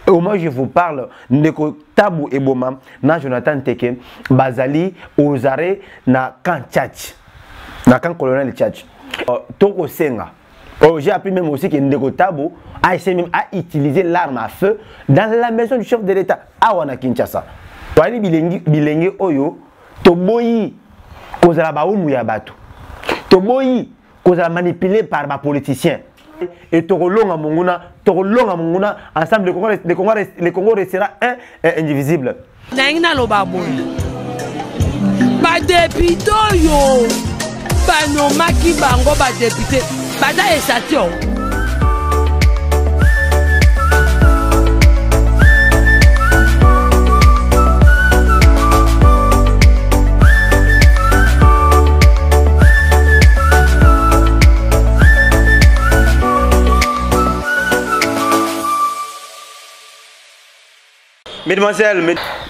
Au moins je vous parle ndeko Tabou et Boma na Jonathan Teke bazali aux arrêts na camp Tchatch na camp colonel Tchatch Toko Senga. J'ai appris même aussi que ndeko Tabou a essayé même à utiliser l'arme à feu dans la maison du chef de l'État à Wana Kinshasa. Wali bilengi oyo toboyi kozala baoumu ya bato toboyi kozala manipulé par ba politiciens. Et Torolonga Munguna, ensemble, le Congo restera un et indivisible. Naina lo baboy. Ba député yo. Ba no maki bango ba député. Ba da esatio.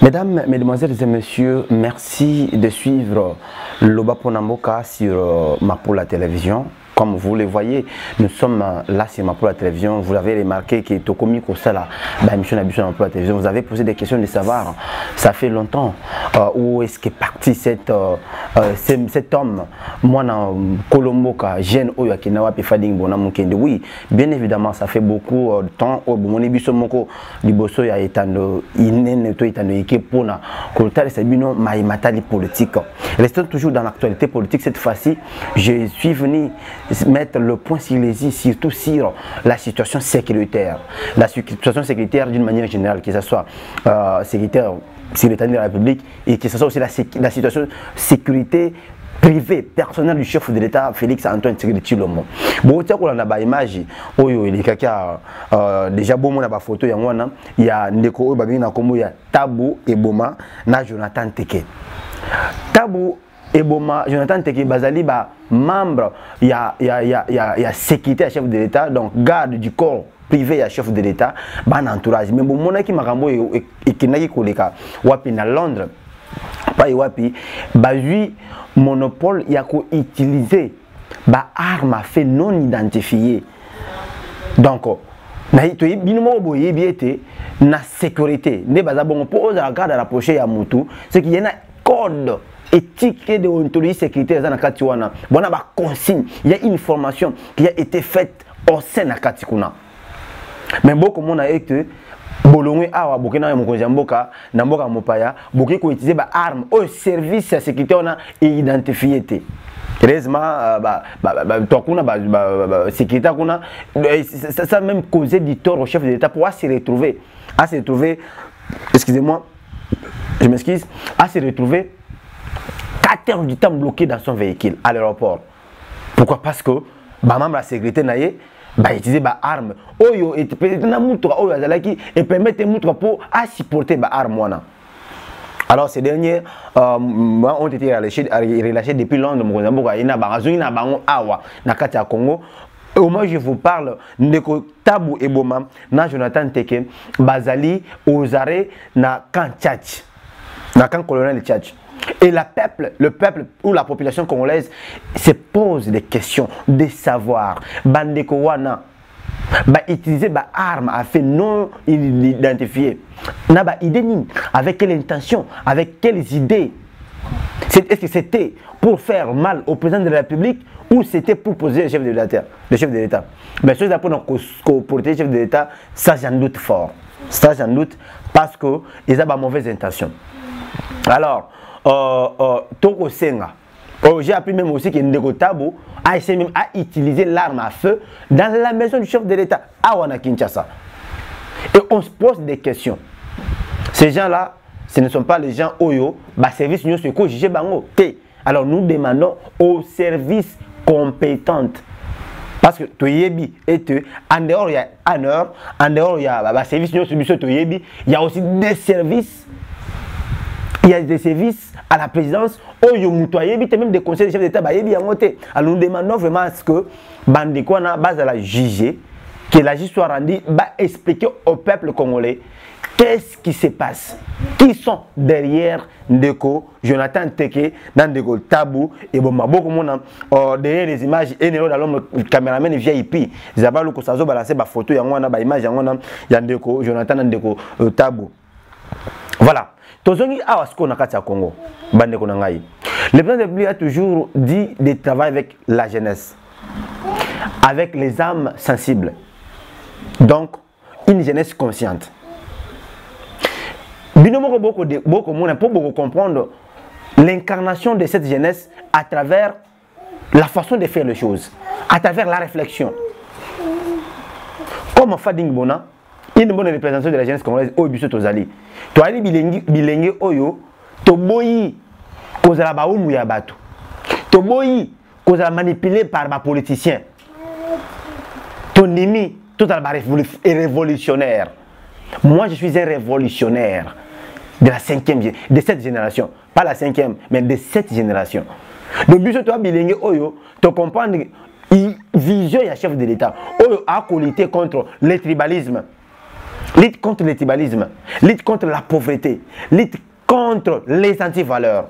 Mesdames, Mesdemoiselles et Messieurs, merci de suivre Loba Ponamboka sur Mapoula Télévision. Comme vous le voyez, nous sommes là sur Mapoula Télévision. Vous avez remarqué que Tokomi Kosala, l'émission Mapoula Télévision, vous avez posé des questions de savoir, ça fait longtemps, où est-ce qu'est parti cet homme, moi, Kolomboka, jeune Oyakinawa, Pifading Bonamukende. Oui, bien évidemment, ça fait beaucoup de temps. Mon Bisomoko, Liboso, ya etando, Inen, etando, Ikepona, Kolotari, Sabino, Maïmatali politique. Restons toujours dans l'actualité politique. Cette fois-ci, je suis venu mettre le point sur les i, surtout sur la situation sécuritaire. La situation sécuritaire d'une manière générale, que ce soit sécuritaire sur l'état de la République et que ce soit aussi la situation sécurité privée, personnelle du chef de l'État, Félix Antoine Tshisekedi Tshilombo. Bon, tu as une image, il y a déjà bon na photo, il y a Ndeko Babina Kombo, il y a Tabou et Boma, na Jonathan Teke. Tabou et Boma, Jonathan Teke Bazali, membre, il y a sécurité à chef de l'État, donc garde du corps privé à chef de l'État, ban entourage. Mais bon, mon qui m'a renvoyé et qui n'a pas wapi na Londres, pas wapi, lui monopole, il y a utilisé ba arme à feu non identifiée. Donc, na binomo boye biete na sécurité. Ne baza bon pour la garde à rapprocher ya mutu, c'est qu'il y a un code éthique et déontologie sécuritaire dans la Katiwana. Bon, consigne, il y a une formation qui a été faite au sein de la Katikuna. Mais beaucoup de monde a été bolongé awa bokena mokonzi mboka na mboka mopaya boki ko utiliser ba arme au service de sécurité on a identifié té. Heureusement tokuna sécurité kuna ça même causé du tort au chef de l'État pour se retrouver excusez-moi, je m'excuse, à se retrouver 4 heures du temps bloqué dans son véhicule à l'aéroport. Pourquoi? Parce que même la sécurité naie utiliser des armes oyo et peut-être na mutra oyo azalaki et permettre mutra pour supporter ba arme. Alors ces derniers ont été relâchés depuis Londres Mozambique ina barazu na bango awa na kati ya Congo. Au moins je vous parle ndeko Tabou et Boma na Jonathan Teke bazali aux arrêts na camp Tchatch na camp colonel Tchatch. Et le peuple ou la population congolaise se pose des questions de savoir. Bandeko wana utiliser ba arme à feu non identifié. Na ba idée ni avec quelle intention, avec quelles idées? Est-ce que c'était pour faire mal au président de la République ou c'était pour poser le chef de l'État? Mais ceux pour porter le chef de l'État, ça j'en doute fort. Ça j'en doute parce que ils ont pas mauvaise intention. Alors Toko Senga. J'ai appris même aussi que Ndeko Tabou a essayé même à utiliser l'arme à feu dans la maison du chef de l'État à Wana Kinshasa. Et on se pose des questions. Ces gens-là, ce ne sont pas les gens Oyo, service nous secours jugé bango. Alors nous demandons aux services compétents. Parce que Toyebi et en dehors il y a en dehors il y a service nous Toyebi, il y a aussi des services. Il y a des services à la présidence, même des conseils de chef d'État. Alors nous demandons vraiment à ce que Bandekwana base à la juger, que la justice soit rendue, expliquer au peuple congolais qu'est-ce qui se passe? Qui sont derrière Ndeko Jonathan Teke, dans Ndeko Tabou et bon beaucoup mon derrière les images et le caméraman VIP. Zabalo ko sazo balancer ba photo ya ngwana ba image ya ngwana ya Ndeko Jonathan Ndeko Tabou. Voilà. Tozongi awasko na kati ya Congo. Bandeko na ngai. Le président de la République a toujours dit de travailler avec la jeunesse, avec les âmes sensibles. Donc une jeunesse consciente. Pour comprendre l'incarnation de cette jeunesse à travers la façon de faire les choses, à travers la réflexion. Comme Fading Bona, une bonne représentation de la jeunesse congolaise au Bissau Tozali. Tu as dit bilingue oyo, to boyi kozala ba umu ya bato. To boyi kozala manipulé par ba politiciens. Ton nimi tout à révolutionnaire. Moi je suis un révolutionnaire de la de cette génération, pas la 5e, mais de cette génération. Donc Bissau toi bilingue oyo, tu comprends vision ya chef de l'État. Oyo a lutter contre le tribalisme. Lutte contre le tribalisme, lutte contre la pauvreté, lutte contre les antivaleurs.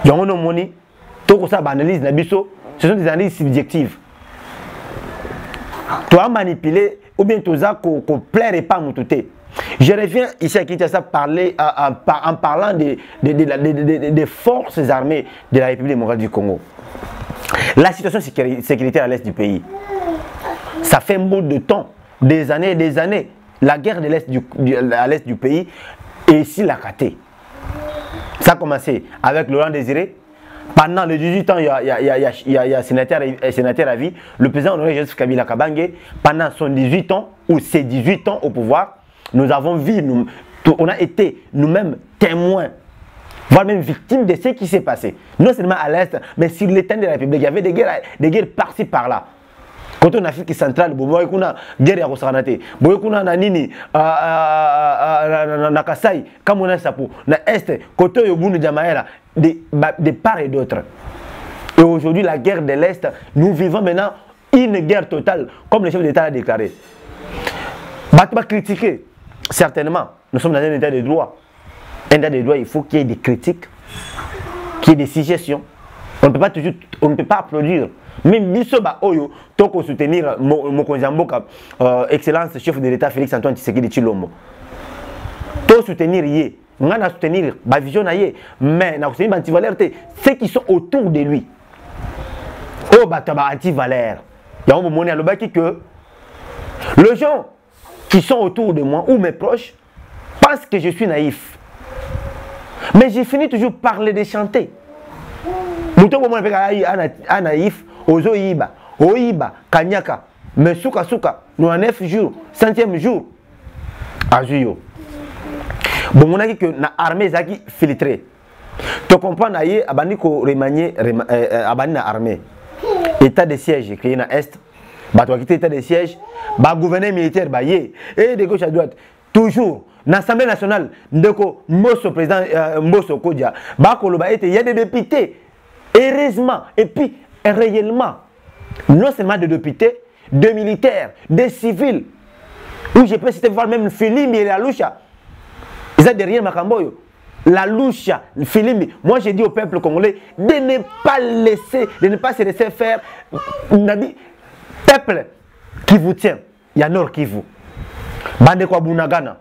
Donc on a moni, tout ça analyse na biso, ce sont des analyses subjectives. Tu as manipulé ou bien tu as qu'on plaire et pas moutouté. Je reviens ici à Kinshasa parler en parlant des forces armées de la République démocratique du Congo. La situation sécuritaire à l'est du pays, ça fait un bout de temps, des années et des années. La guerre de à l'est du pays, et ici la raté. Ça a commencé avec Laurent Désiré. Pendant les 18 ans, il y a sénateur à vie, le président honoré Joseph Kabila Kabange. Pendant son 18 ans, ou ses 18 ans au pouvoir, nous avons vu, on a été nous-mêmes témoins, voire même victimes de ce qui s'est passé. Non seulement à l'est, mais sur l'étang de la République. Il y avait des guerres par-ci par-là. Quand on a Afrique centrale, il y a une guerre à Rosanate, il y a une Nini, na Kasai, comme on a Sapo, na Est, côté Yobunu Jamaïla, de part et d'autre. Et aujourd'hui, la guerre de l'Est, nous vivons maintenant une guerre totale, comme le chef d'État l'a déclaré. On va critiquer, certainement. Nous sommes dans un état de droit. Un état de droit, il faut qu'il y ait des critiques, qu'il y ait des suggestions. On ne peut pas applaudir. Même Bisoba Oyo, toko soutenir Mokonjamboka, excellence chef de l'État Félix Antoine Tshisekedi Tshilombo. To soutenir yé, on a soutenir ba vision yé, mais na soutenir anti-valeur ceux qui sont autour de lui. Oh bataba anti-valeur. Il y a un moment à l'obaki que les gens qui sont autour de moi ou mes proches pensent que je suis naïf. Mais j'ai fini toujours par les chanter. Mouton moment avec un naïf. Ozo Iba, Oiba, Kanyaka, mais Souka Souka, nous en 9 jours, 5e jour, Azuyo. Bon, on a dit que la armée est filtrée. Tu comprends, naïe, abani ko remanier, abani na armée. État de siège, créé na Est, bah, tu as quitté état de siège, bah, gouvernement militaire, bah, yé, et de gauche à droite, toujours. L'Assemblée nationale, ndeko, Mbosso, président Mbosso Kodja, bah, il y a des députés, heureusement, et puis, réellement, non seulement des députés, des militaires, des civils, où je peux citer voir même Filimbi et la Loucha. Ils ont derrière Makamboyo. La Loucha, Filimbi. Moi j'ai dit au peuple congolais de ne pas se laisser faire. On a dit, peuple qui vous tient, il y a Nord Kivu. Bandeko ya Bunagana,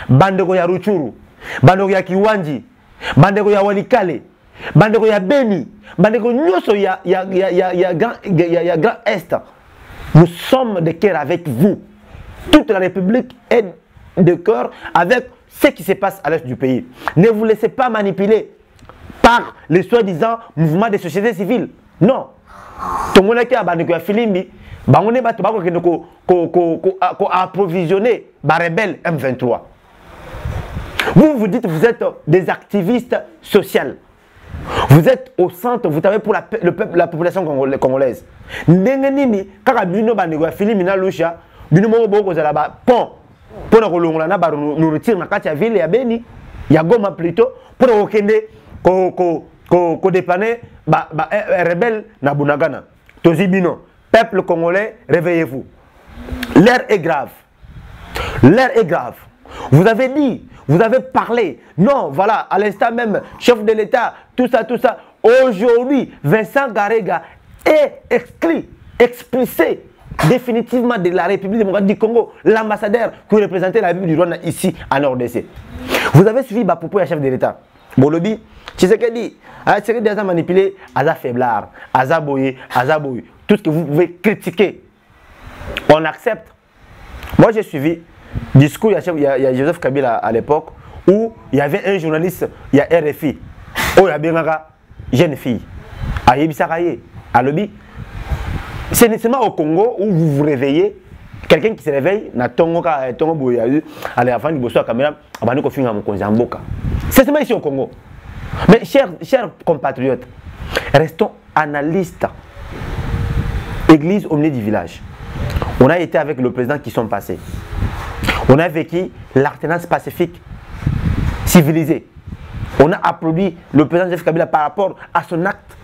Bandeko ya Ruchuru, Bandeko ya Kiwanji, Bandeko ya Walikale. Bandeko ya Beni, Bandeko Nyoso ya Grand Est. Nous sommes de cœur avec vous. Toute la République est de cœur avec ce qui se passe à l'est du pays. Ne vous laissez pas manipuler par les soi-disant mouvements de société civile. Non. Tout le monde qui a Bandeko ya Filimbi, on est approvisionné par les rebelles M23. Vous dites que vous êtes des activistes sociaux. Vous êtes au centre, vous travaillez pour la population congolaise. Ndengenini, kaka bino bandeko ya Philippe na Lusha, bino moko boko za là-bas pont. Pour nous retirer na kati ya ville ya Beni, ya Goma plutôt, pour okende ko dépanner ba rebelle na Bunagana. Tozi bino, peuple congolais, réveillez-vous. L'heure est grave. L'heure est grave. Vous avez dit, vous avez parlé. Non, voilà, à l'instant même, chef de l'État, tout ça, tout ça. Aujourd'hui, Vincent Garega est expulsé définitivement de la République démocratique du Congo, l'ambassadeur qui représentait la République du Rwanda ici en RDC. Vous avez suivi ma propos à chef de l'État. Bolobi, Tshisekedi a manipulé, Aza faiblard, Aza boyé, tout ce que vous pouvez critiquer. On accepte. Moi j'ai suivi le discours, il y a Joseph Kabila à l'époque, où il y avait un journaliste, il y a RFI, où il y avait une jeune fille, à Yebisaraye, à Lobi. C'est nécessairement au Congo où vous vous réveillez, quelqu'un qui se réveille, na tongo boyayu, allez avant de bosser à la caméra, abandonner qu'on finit à mon Mboka. C'est seulement ici au Congo. Mais chers compatriotes, restons analystes. Église au milieu du village. On a été avec le président qui sont passés. On a vécu l'alternance pacifique civilisée. On a applaudi le président Joseph Kabila par rapport à son acte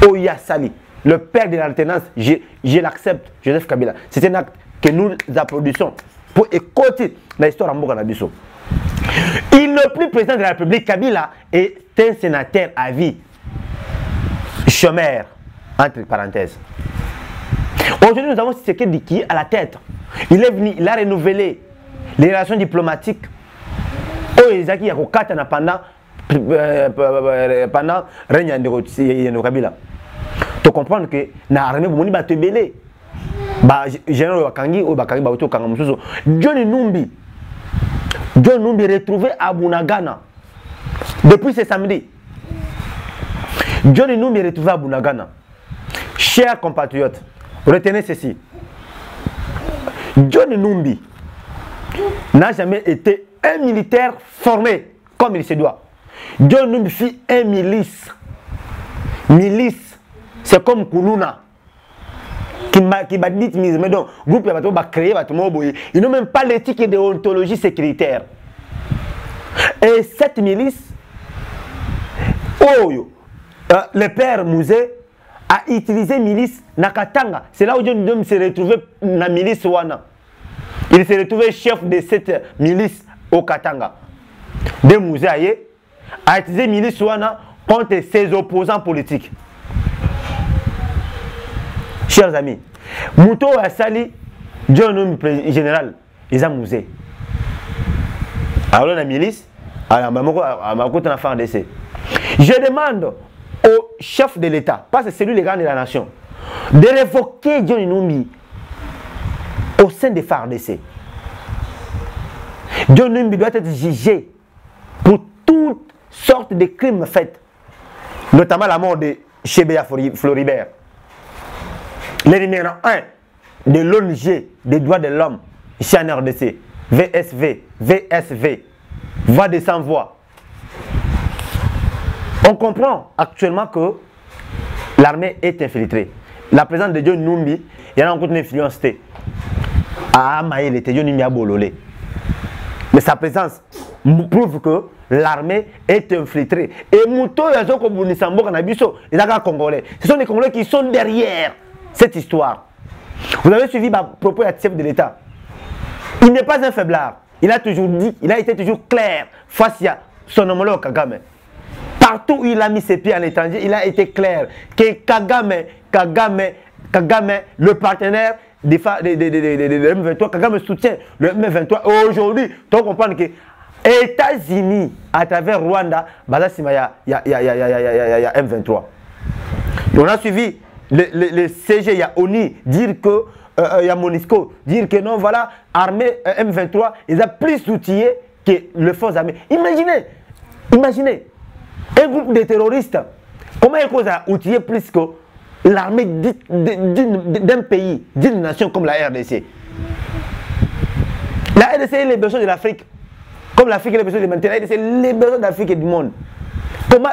Oya Sali. Le père de l'alternance, je l'accepte, Joseph Kabila. C'est un acte que nous applaudissons pour écouter l'histoire en Mboka-Nabiso. Il n'est plus président de la République. Kabila est un sénateur à vie. Chômeur, entre parenthèses. Aujourd'hui, nous avons Tshisekedi qui est à la tête. Il est venu, il a renouvelé les relations diplomatiques. Oh, Isaki Yakokata pendant règne de Kabila. Tu comprends que na armée bomoni ba tebele ba général Wakangi ou Bakangi ba auto kanga mususu John Numbi retrouvé à Bunagana depuis ce samedi. John Numbi retrouvé à Bunagana. Chers compatriotes, retenez ceci. John Numbi n'a jamais été un militaire formé comme il se doit. John Numbi fit un milice. C'est comme Koulouna qui m'a dit, mais donc, groupe va créer, ils n'ont même pas l'éthique et déontologie sécuritaire. Et cette milice, le père Mouzé a utilisé milice Nakatanga. C'est là où John s'est retrouvé dans la milice Wana. Il s'est retrouvé chef de cette milice au Katanga. De Mouzé a utilisé milice Wana contre ses opposants politiques. Chers amis, Mouto Asali, John général, ils ont musée. Alors la milice, je demande au chef de l'État, parce que c'est lui le grand de la nation, de révoquer John Numbi au sein des FARDC. John Numbi doit être jugé pour toutes sortes de crimes faits, notamment la mort de Chebea Floribert. Le numéro 1 de l'ONG des droits de l'homme ici en RDC, VSV, voix de sans voix. On comprend actuellement que l'armée est infiltrée. La présence de John Numbi, il y a encore une influence. À Amaïl était John Numbi à Bololé. Mais sa présence prouve que l'armée est infiltrée. Et Mouto Yazoko Bunisambo Kanabiso, les Congolais. Ce sont les Congolais qui sont derrière cette histoire. Vous avez suivi ma propos à chef de l'État. Il n'est pas un faiblard. Il a toujours dit, il a été toujours clair face à son homologue Kagame. Partout où il a mis ses pieds à l'étranger, il a été clair que Kagame, le partenaire de M23, Kagame soutient le M23. Aujourd'hui, tu comprends que États-Unis, à travers Rwanda, il y a M23. On a suivi le CG, il y a ONI, dire que il y a Monisco, dire que non, voilà, armée M23, ils ont plus outillés que les forces armées. Imaginez, un groupe de terroristes, comment ils ont outillé plus que l'armée d'un pays, d'une nation comme la RDC. La RDC est les besoins de l'Afrique, comme l'Afrique est les besoins de l'humanité, la RDC est les besoins d'Afrique et du monde. Comment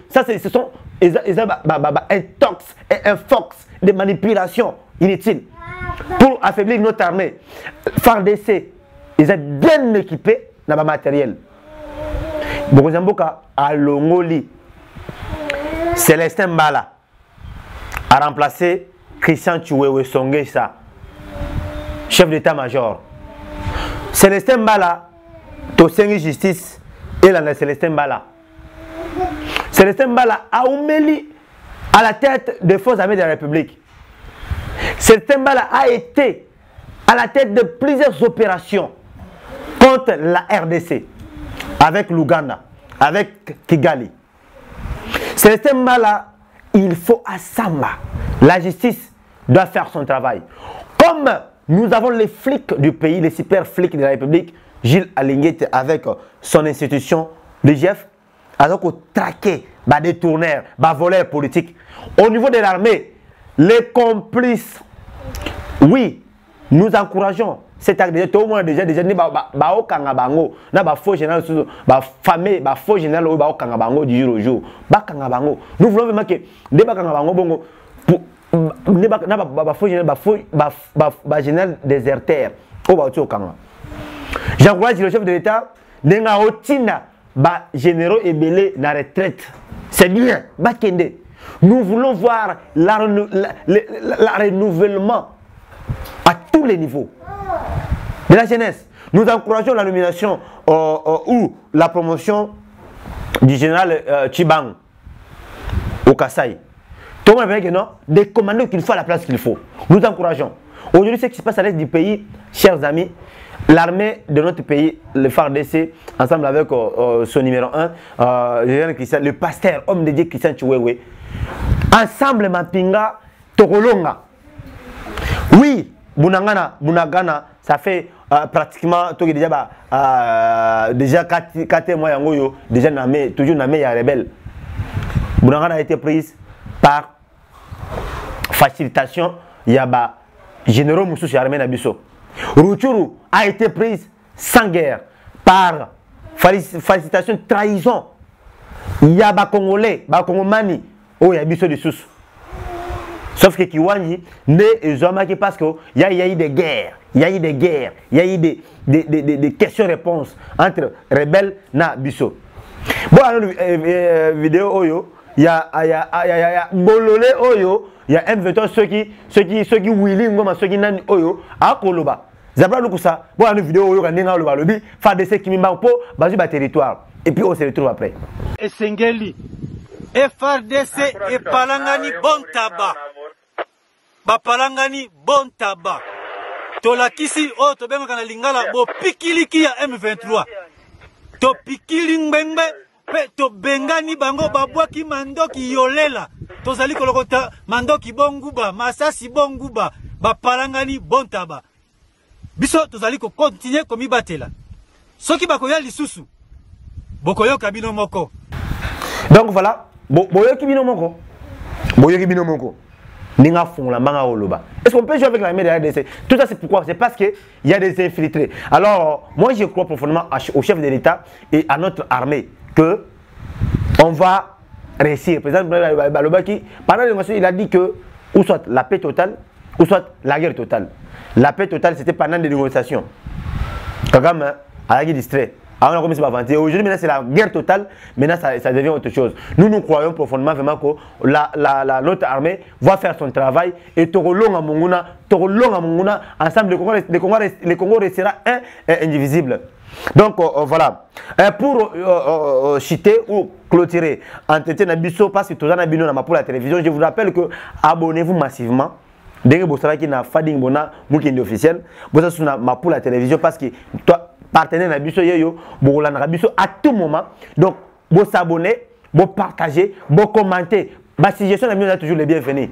ça, ce sont un tox et un fox de manipulation inutile pour affaiblir notre armée. FARDC, ils sont bien équipés dans le matériel. Bokozamboka à Longoli, Célestin Mbala a remplacé Christian Chiwewe Songesa, chef d'état-major. Célestin Mbala, Tosengi Justice, et la Célestin Mbala. Célestin Mbala a oumeli à la tête des forces armées de la République. Célestin Mbala a été à la tête de plusieurs opérations contre la RDC, avec l'Ouganda, avec Kigali. Célestin Mbala, il faut à Samba. La justice doit faire son travail. Comme nous avons les flics du pays, les super flics de la République, Gilles Alinguet avec son institution, l'IGF, alors qu'on traquait, des tourneurs, des voleurs politiques. Au niveau de l'armée, les complices, oui, nous encourageons cet acte. Tout le monde déjà faux général, faux général du jour au jour. Nous voulons vraiment que des général déserteur. J'encourage le chef de l'État ba généraux et belés na retraite. C'est bien. Nous voulons voir la renouvellement à tous les niveaux de la jeunesse. Nous encourageons la nomination ou la promotion du général Chibang au Kassai. Tout le monde veut que non, des commandos qu'il faut à la place qu'il faut. Nous encourageons. Aujourd'hui, ce qui se passe à l'est du pays, chers amis, l'armée de notre pays, le FARDC, ensemble avec son numéro 1, le pasteur, homme de Dieu Christian Chiwewe, ensemble, Mapinga, Tokolonga. Oui, Bunagana, ça fait pratiquement déjà 4 mois, déjà toujours namé à rebelle. Bunagana a été prise par facilitation, il y a généraux Moussou chez Armée Nabiso. Rutshuru a été prise sans guerre par facilitation, trahison. Il y a des Congolais, des Congomani, il y a des sous. Sauf que Kiwani, parce qu'il y a eu des guerres, il y a eu des guerres, il y a eu des questions-réponses entre rebelles et Bisso. Bon, vidéo Oyo, il y a Bololé Oyo. Il y a M23 ceux qui willing ceux qui n'ont oyo à Koloba. Zabra Lukusa, bon une vidéo oyo quand n'enga le lobby, faire des qui m'imba po basu ba territoire et puis on se retrouve après. Et Sengeli FRDC et Palangani bon tabac. Ba Palangani bon tabac. Tolakisi o to benga kana lingala bo pikiliki ya M23. To pikili ngbenbe pe to bengani bango babwaki mandoki yolela. Tozali kolokota mandoki bonguba, masasi bonguba, ba palangani bon taba. Biso tozali ko continuer komi batela. Soki bakoya lisusu. Bokoyo kabino moko. Donc voilà, boyo kibino moko. Boyo kibino moko. Ninga fongla manga oloba. Est-ce qu'on peut jouer avec la l'armée de la RDC? Tout ça c'est pourquoi? C'est parce que il y a des infiltrés. Alors, moi je crois profondément au chef de l'État et à notre armée que on va réussir. Par exemple, pendant les négociations, il a dit que ou soit la paix totale, ou soit la guerre totale. La paix totale, c'était pendant des négociations. Kagame a été distrait. Aujourd'hui, maintenant, c'est la guerre totale. Maintenant, ça devient autre chose. Nous croyons profondément vraiment que notre armée va faire son travail. Et Torolonga Munguna, ensemble, le Congo restera indivisible. Donc, voilà. Pour citer ou clôturer, entretien Nabiso, parce que tout le monde pour la télévision, je vous rappelle que abonnez-vous massivement. Dès que vous savez qu'il y a un fading bona, mouki officiel, vous avez pour la télévision parce que toi, partenaire Nabiso, vous à tout moment. Donc, vous s'abonnez, vous partagez, vous commentez. La suggestion est toujours les bienvenus.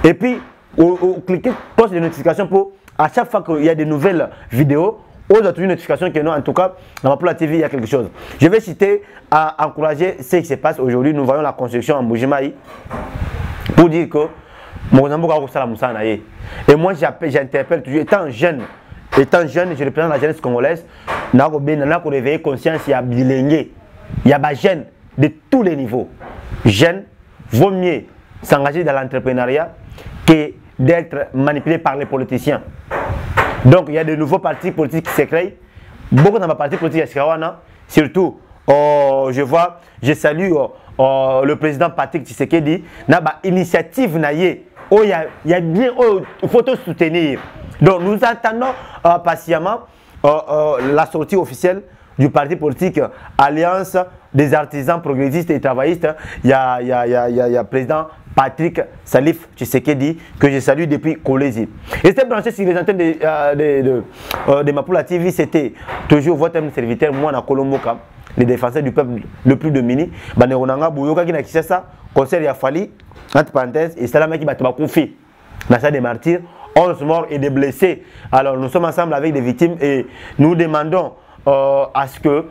Et puis, vous cliquez sur les notifications pour, à chaque fois qu'il y a des nouvelles vidéos, vous avez toujours une notification que nous, en tout cas, dans la TV, il y a quelque chose. Je vais citer, à encourager ce qui se passe aujourd'hui. Nous voyons la construction en Boujimaï pour dire que et moi, j'interpelle toujours, étant jeune, je représente la jeunesse congolaise, nous avons réveillé conscience, il y a bilingue, il y a des jeunes de tous les niveaux. Jeunes, vaut mieux s'engager dans l'entrepreneuriat que d'être manipulé par les politiciens. Donc, il y a de nouveaux partis politiques qui se créent. Beaucoup dans ma parti politique, surtout, je salue le président Patrick Tshisekedi, il y a une initiative, il y a bien, il faut tout soutenir. Donc, nous attendons patiemment la sortie officielle du parti politique Alliance des artisans progressistes et travaillistes. Il y a président Patrick Salif Tshisekedi, que je salue depuis Kolezi. Et c'était branché sur les antennes de Mapula TV, c'était toujours votre serviteur, moi, na Kolomboka, les défenseurs du peuple le plus dominé. Baneronanga Bouyoka qui n'a quitté ça, concert Yafali, entre parenthèses, et Salama qui m'a confié. Dans ça des martyrs, 11 morts et des blessés. Alors nous sommes ensemble avec des victimes et nous demandons à ce que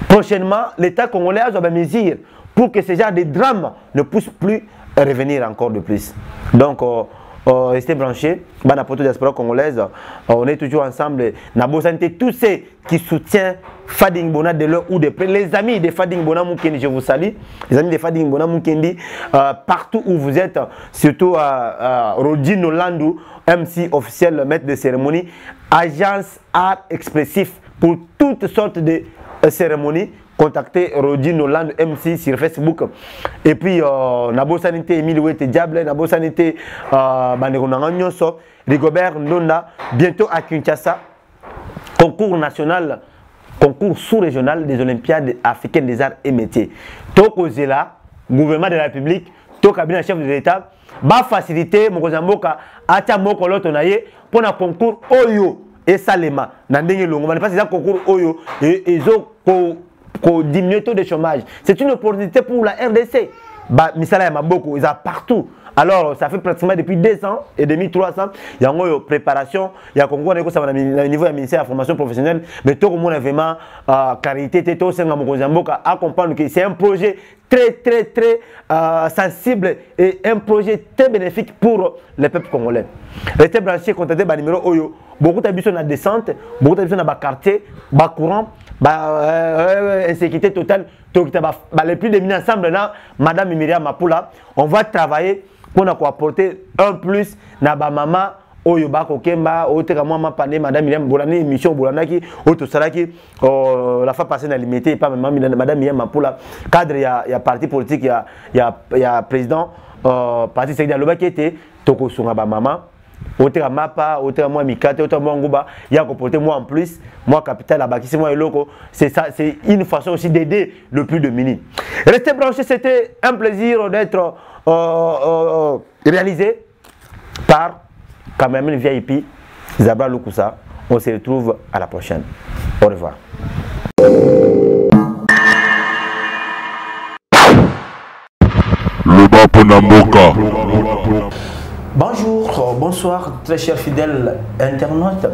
prochainement l'État congolais a des mesures pour que ce genre de drames ne puissent plus revenir encore de plus. Donc restez branchés, Banapoto diaspora congolaise, on est toujours ensemble. Nabo Santé, tous ceux qui soutiennent Fading Bona de l'heure ou de près, les amis de Fading Bona Moukendi, je vous salue. Les amis de Fading Bona Moukendi, partout où vous êtes, surtout à Rodino Landou, MC officiel, maître de cérémonie, agence art expressif pour toutes sortes de cérémonies. Contactez Rodino Land MC sur Facebook. Et puis, Nabo Sanité, Emile Ouete Diable, Nabo Sanité, Baneronanga Nyonso, Rigobert Ndonda, bientôt à Kinshasa, concours national, concours sous-régional des Olympiades africaines des arts et métiers. Toko Zela, gouvernement de la République, Toko cabinet chef de l'État, va faciliter Mokozamboka, Acha Moko Lotonaye, pour un concours Oyo et Salema. Nandenge Longo, mais pas c'est un concours Oyo et diminuer le taux de chômage. C'est une opportunité pour la RDC. Misala Maboko, ils ont partout. Alors, ça fait pratiquement depuis 2 ans et demi, 3 ans, il y a une préparation, il y a un concours au niveau du ministère de la formation professionnelle, mais tout le monde est vraiment carité, tout le monde à comprendre que c'est un projet très sensible et un projet très bénéfique pour le peuple congolais. Restez branchés, contactez le numéro Oyo. Beaucoup de personnes dans descente, beaucoup de personnes dans le quartier, dans le courant, insécurité totale. Les plus démunis ensemble, là, Madame Myriam Mapula, on va travailler pour apporter un plus na ba maman oyo ba kokemba oteka moi mapané Madame Myriam Bolani émission Bolanaki auto salaki la fois passée na limité pas Madame Myriam Mapula cadre il y a parti politique il y a président parti secrétaire loba qui était toko sunga ba maman oteka mapa oteka moi mikate oteka moi nguba il y a comporté moi en plus moi capital à bakisi moi eloko c'est ça, c'est une façon aussi d'aider le plus démuni. Restez branchés, c'était un plaisir d'être réalisé par Cameraman VIP Zabra Lukusa. On se retrouve à la prochaine. Au revoir. Le Baponamboka. Bonjour, bonsoir, très chers fidèles internautes.